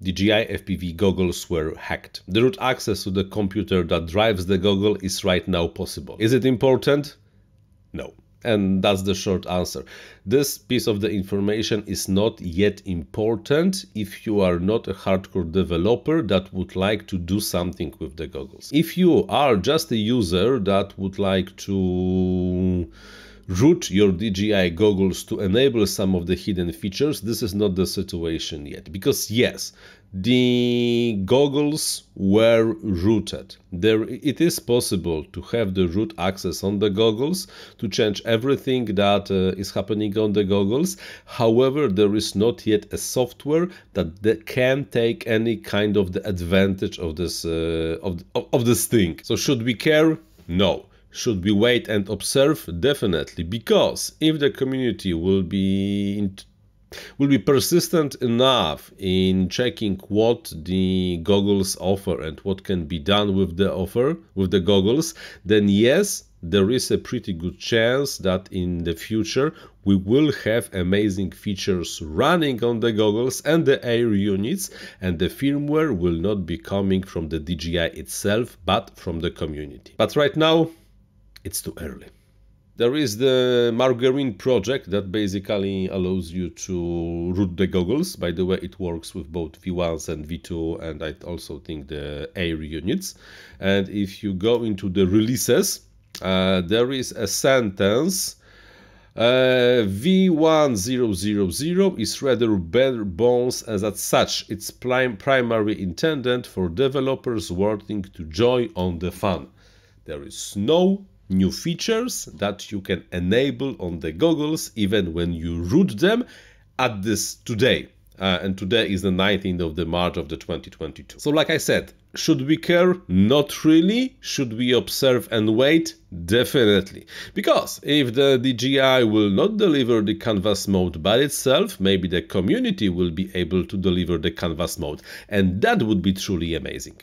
DJI FPV goggles were hacked. The root access to the computer that drives the goggle is right now possible. Is it important? No. And that's the short answer. This piece of the information is not yet important if you are not a hardcore developer that would like to do something with the goggles. If you are just a user that would like to root your DJI goggles to enable some of the hidden features, this is not the situation yet. Because yes, the goggles were rooted. It is possible to have the root access on the goggles to change everything that is happening on the goggles. However, there is not yet a software that can take any kind of the advantage of this of this thing. So should we care? No. Should we wait and observe? Definitely, because if the community will be persistent enough in checking what the goggles offer and what can be done with the goggles, then yes, there is a pretty good chance that in the future we will have amazing features running on the goggles and the air units, and the firmware will not be coming from the DJI itself, but from the community. But right now, it's too early. There is the Margarine project that basically allows you to root the goggles. By the way, it works with both V1s and V2, and I also think the air units. And if you go into the releases, there is a sentence. V1000 is rather bare bones, as at such it's primarily intended for developers wanting to join on the fun. There is no new features that you can enable on the goggles even when you root them at this today. And today is the 19th of the March of the 2022. So like I said, should we care? Not really. Should we observe and wait? Definitely. Because if the DJI will not deliver the canvas mode by itself, maybe the community will be able to deliver the canvas mode. And that would be truly amazing.